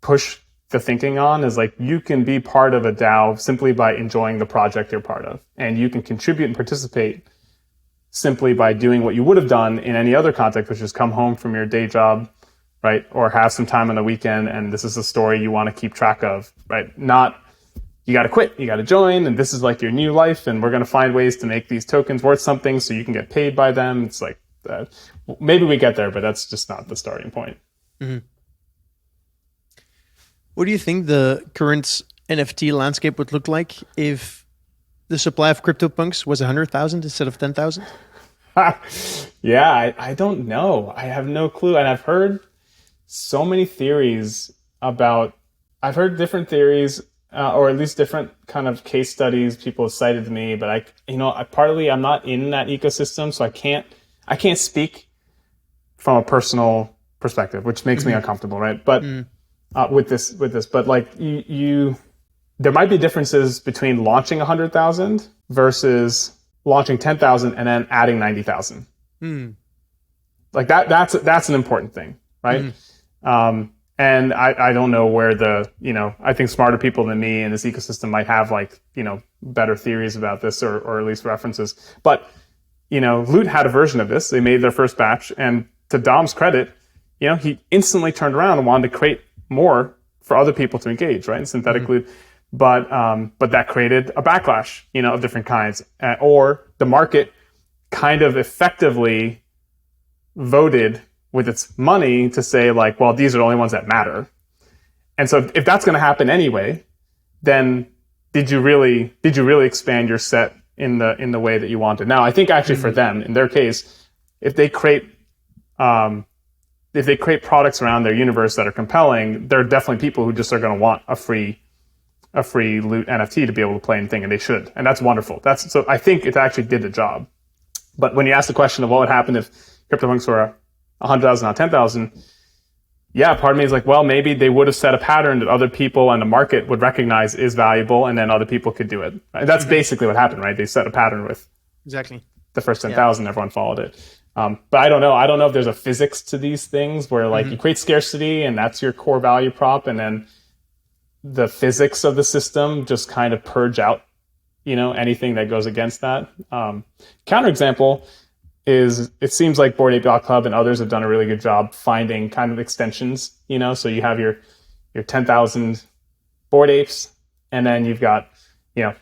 push the thinking on, is like, you can be part of a DAO simply by enjoying the project you're part of, and you can contribute and participate simply by doing what you would have done in any other context, which is come home from your day job, right, or have some time on the weekend, and this is a story you want to keep track of, right? Not, you got to quit, you got to join, and this is like your new life, and we're going to find ways to make these tokens worth something so you can get paid by them. It's like, maybe we get there, but that's just not the starting point. Mm-hmm. What do you think the current NFT landscape would look like if the supply of CryptoPunks was 100,000 instead of 10,000? Yeah, I don't know. I have no clue. And I've heard so many theories I've heard different theories, or at least different kind of case studies people have cited to me, but partly I'm not in that ecosystem, so I can't speak from a personal perspective, which makes me uncomfortable, right? But with this, but like there might be differences between launching 100,000 versus launching 10,000 and then adding 90,000. Like that's an important thing, right? And I don't know where I think smarter people than me in this ecosystem might have better theories about this or at least references. But, Loot had a version of this. They made their first batch. And to Dom's credit, he instantly turned around and wanted to create more for other people to engage, right? And synthetic loot. But that created a backlash, of different kinds. Or the market kind of effectively voted with its money to say well, these are the only ones that matter. And so if that's going to happen anyway, then did you really expand your set in the way that you wanted? Now, I think actually for them, in their case, if they create products around their universe that are compelling, there are definitely people who just are going to want a free loot NFT to be able to play anything, and they should. And that's wonderful. So I think it actually did the job. But when you ask the question of what would happen if CryptoPunks were 100,000 on 10,000, yeah, part of me is well, maybe they would have set a pattern that other people and the market would recognize is valuable, and then other people could do it. And that's basically what happened, right? They set a pattern with exactly the first 10,000, everyone followed it. But I don't know. I don't know if there's a physics to these things where you create scarcity and that's your core value prop, and then the physics of the system just kind of purge out, anything that goes against that. Counterexample is it seems like Bored Ape Yacht Club and others have done a really good job finding kind of extensions, so you have your 10,000 Bored Apes, and then you've got,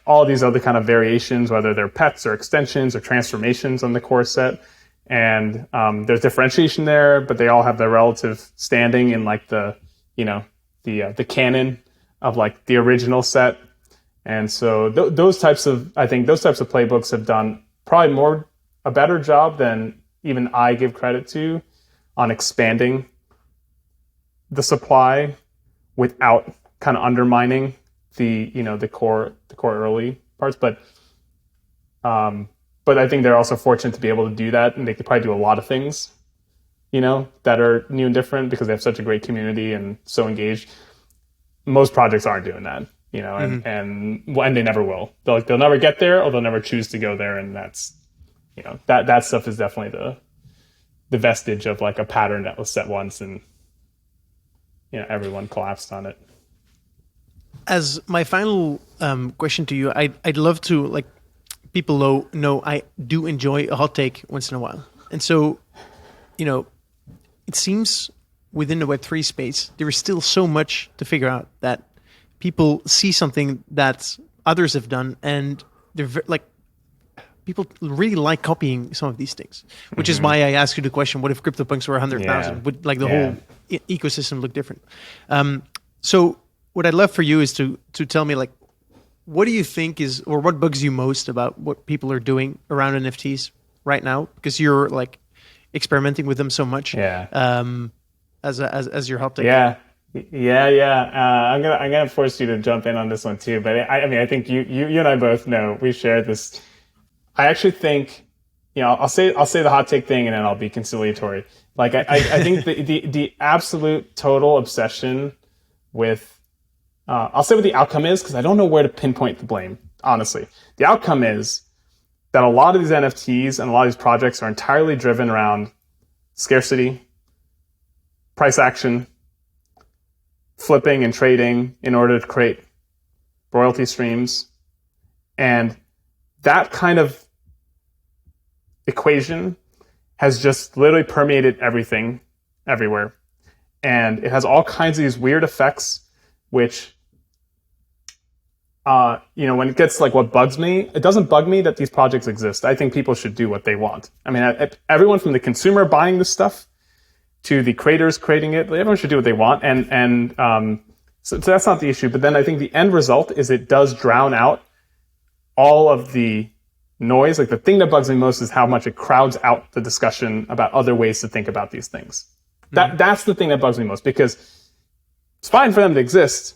all these other kind of variations, whether they're pets or extensions or transformations on the core set. And there's differentiation there, but they all have their relative standing in the canon of the original set. And so those types of playbooks have done probably a better job than even I give credit to on expanding the supply without kind of undermining the core early parts. But I think they're also fortunate to be able to do that, and they could probably do a lot of things, that are new and different because they have such a great community and so engaged. Most projects aren't doing that, and they never will. They'll never get there, or they'll never choose to go there, and that's that stuff is definitely the vestige of a pattern that was set once, and everyone collapsed on it. As my final question to you, I'd love to people know I do enjoy a hot take once in a while, and so it seems within the Web3 space there is still so much to figure out that people see something that others have done, and they're people really like copying some of these things, which is why I asked you the question: what if CryptoPunks were 100,000? Yeah. Would the whole ecosystem look different? So what I'd love for you is to tell me what do you think is, or what bugs you most about what people are doing around NFTs right now? Because you're experimenting with them so much. Yeah. As your hot take. Yeah. I'm gonna force you to jump in on this one too. But I think you and I both know we share this. I actually think, I'll say the hot take thing and then I'll be conciliatory. I think the absolute total obsession with, I'll say what the outcome is because I don't know where to pinpoint the blame, honestly. The outcome is that a lot of these NFTs and a lot of these projects are entirely driven around scarcity, price action, flipping and trading in order to create royalty streams. And that kind of equation has just literally permeated everything, everywhere. And it has all kinds of these weird effects, which, when it gets what bugs me, it doesn't bug me that these projects exist. I think people should do what they want. Everyone from the consumer buying this stuff to the creators creating it, everyone should do what they want. So that's not the issue. But then I think the end result is it does drown out all of the noise. The thing that bugs me most is how much it crowds out the discussion about other ways to think about these things. That's the thing that bugs me most, because it's fine for them to exist.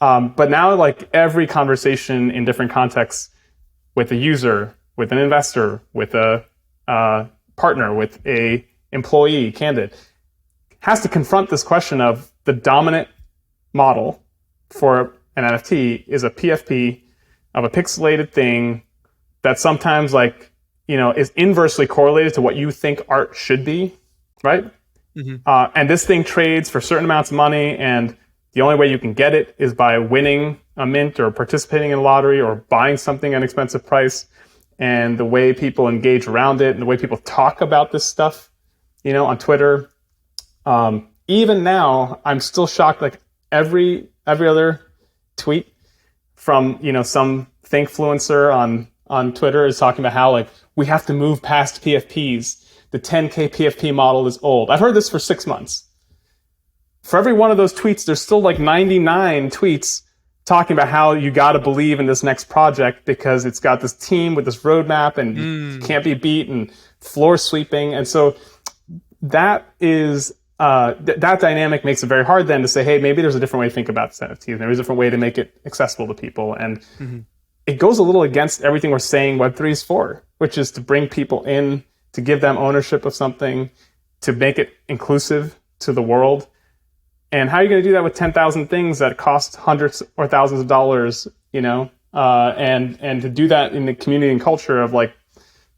But now every conversation in different contexts with a user, with an investor, with a partner, with a employee, candidate, has to confront this question of the dominant model for an NFT is a PFP of a pixelated thing that sometimes is inversely correlated to what you think art should be, right? And this thing trades for certain amounts of money, and the only way you can get it is by winning a mint or participating in a lottery or buying something at an expensive price. And the way people engage around it and the way people talk about this stuff, on Twitter. Even now, I'm still shocked. Like every other tweet from, some thinkfluencer on Twitter is talking about how like we have to move past PFPs. The 10K PFP model is old. I've heard this for 6 months. For every one of those tweets, there's still like 99 tweets talking about how you got to believe in this next project because it's got this team with this roadmap and you can't be beat and floor sweeping. And so that is that dynamic makes it very hard then to say, hey, maybe there's a different way to think about this NFT. Maybe there's a different way to make it accessible to people. And it goes a little against everything we're saying Web3 is for, which is to bring people in, to give them ownership of something, to make it inclusive to the world. And how are you going to do that with 10,000 things that cost hundreds or thousands of dollars, and to do that in the community and culture of like,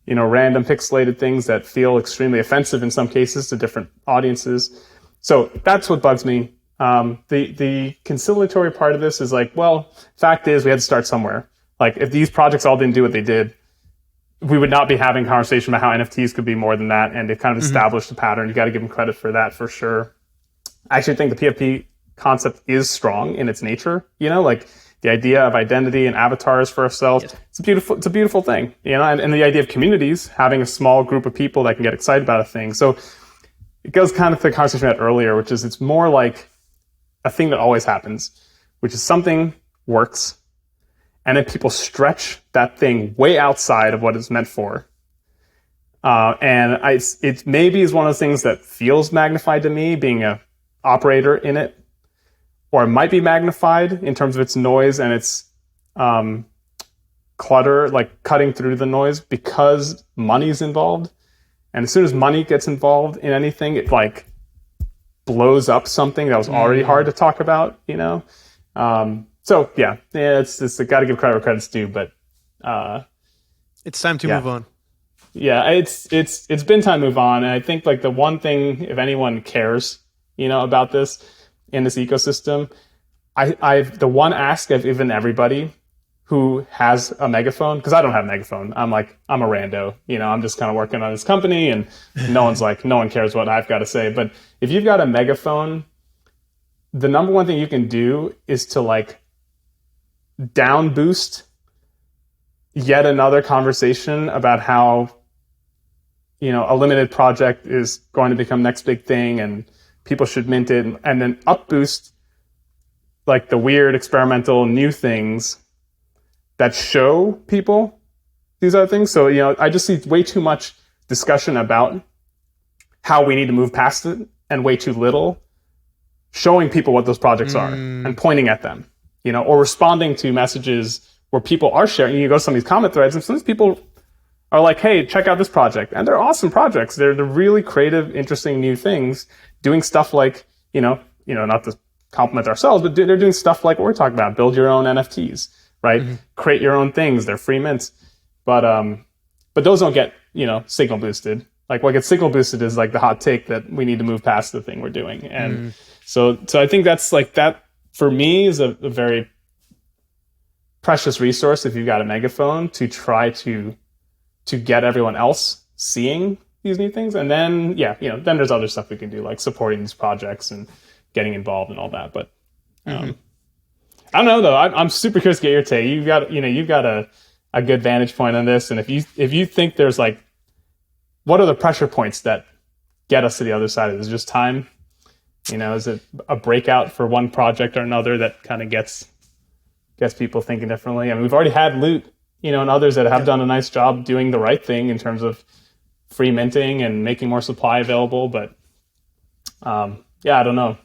random pixelated things that feel extremely offensive in some cases to different audiences. So that's what bugs me. The conciliatory part of this is like, well, fact is we had to start somewhere. Like if these projects all didn't do what they did, we would not be having a conversation about how NFTs could be more than that. And it kind of established a pattern. You got to give them credit for that for sure. I actually think the PFP concept is strong in its nature, like the idea of identity and avatars for ourselves. Yes. It's a beautiful thing, and the idea of communities, having a small group of people that can get excited about a thing. So it goes kind of to the conversation we had earlier, which is it's more like a thing that always happens, which is something works and then people stretch that thing way outside of what it's meant for. And it maybe is one of those things that feels magnified to me being a operator in it, or it might be magnified in terms of its noise and its clutter, like cutting through the noise because money's involved. And as soon as money gets involved in anything, it like blows up something that was already hard to talk about, So it's got to give credit where credit's due, but it's time to move on. Yeah, it's been time to move on, and I think like the one thing, if anyone cares, about this in this ecosystem, I've the one ask I've given everybody who has a megaphone, because I don't have a megaphone. I'm a rando, I'm just kind of working on this company, and no one cares what I've got to say. But if you've got a megaphone, the number one thing you can do is to like down boost yet another conversation about how, a limited project is going to become next big thing and people should mint it, and then up boost like the weird experimental new things that show people these other things. So, I just see way too much discussion about how we need to move past it and way too little showing people what those projects are and pointing at them, or responding to messages where people are sharing. You go to some of these comment threads and some of these people are like, hey, check out this project. And they're awesome projects. They're really creative, interesting new things, doing stuff like, not to compliment ourselves, but they're doing stuff like what we're talking about, build your own NFTs, right? Create your own things. They're free mints. But those don't get, signal boosted. Like what gets signal boosted is like the hot take that we need to move past the thing we're doing. And so I think that's like that for me is a very precious resource if you've got a megaphone to try to get everyone else seeing these new things. And then, then there's other stuff we can do, like supporting these projects and getting involved and all that. But I don't know though. I'm super curious to get your take. You've got a good vantage point on this. And if you think there's like, what are the pressure points that get us to the other side? Is it just time? Is it a breakout for one project or another that kind of gets people thinking differently? I mean, we've already had Loot, and others that have done a nice job doing the right thing in terms of free minting and making more supply available. But I don't know.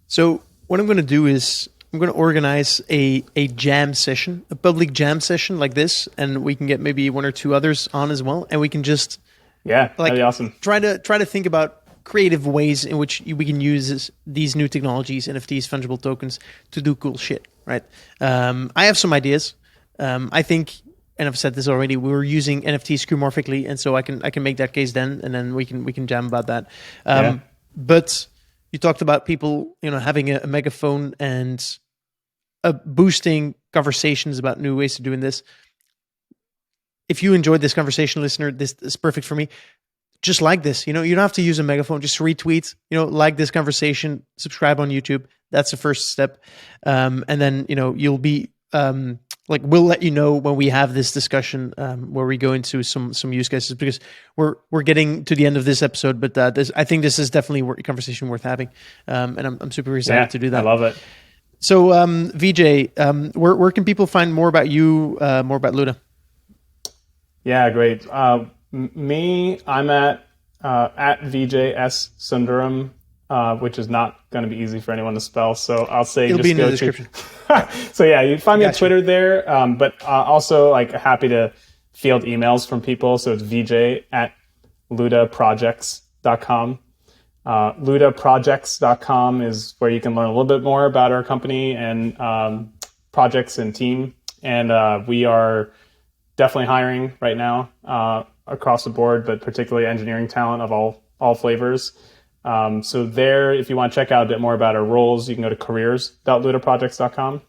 So what I'm going to do is I'm going to organize a jam session, a public jam session like this, and we can get maybe one or two others on as well, and we can just that'd be awesome. Try to think about creative ways in which we can use these new technologies, NFTs, fungible tokens, to do cool shit, right? I have some ideas. I think and I've said this already, we were using NFTs skeuomorphically, and so I can make that case then, and then we can jam about that. But you talked about people, having a megaphone and boosting conversations about new ways of doing this. If you enjoyed this conversation, listener, this is perfect for me. Just like this, you don't have to use a megaphone. Just retweet, like this conversation, subscribe on YouTube. That's the first step, and then you'll be we'll let you know when we have this discussion where we go into some use cases, because we're getting to the end of this episode. But I think this is definitely a conversation worth having, and I'm super excited to do that. I love it. So Vijay, where can people find more about you, more about Luda? Yeah, great. Me, I'm at Vijay S. Sundaram, which is not going to be easy for anyone to spell. So I'll say it'll be in the description. So yeah, you can find me on Twitter there, but also happy to field emails from people. So it's Vijay at ludaprojects.com. Ludaprojects.com is where you can learn a little bit more about our company and projects and team. And we are definitely hiring right now across the board, but particularly engineering talent of all flavors. So there, if you want to check out a bit more about our roles, you can go to careers.ludaprojects.com.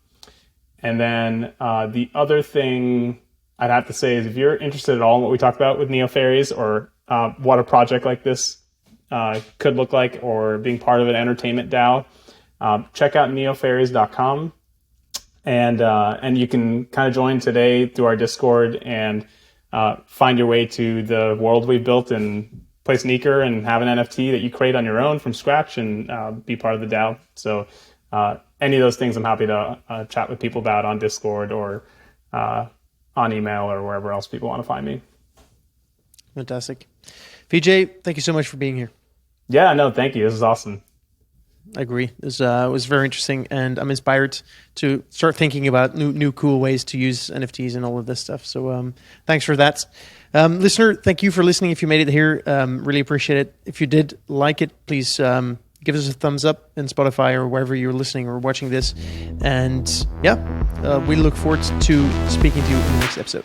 And then the other thing I'd have to say is if you're interested at all in what we talked about with NeoFairies, or what a project like this could look like, or being part of an entertainment DAO, check out neofairies.com. And you can kind of join today through our Discord and find your way to the world we've built and play sneaker and have an NFT that you create on your own from scratch and be part of the DAO. So any of those things I'm happy to chat with people about on Discord or on email or wherever else people want to find me. Fantastic. Vijay, thank you so much for being here. Yeah, no, thank you. This is awesome. I agree. This was very interesting, and I'm inspired to start thinking about new cool ways to use NFTs and all of this stuff. So thanks for that. Listener, thank you for listening. If you made it here, really appreciate it. If you did like it, please give us a thumbs up in Spotify or wherever you're listening or watching this. And we look forward to speaking to you in the next episode.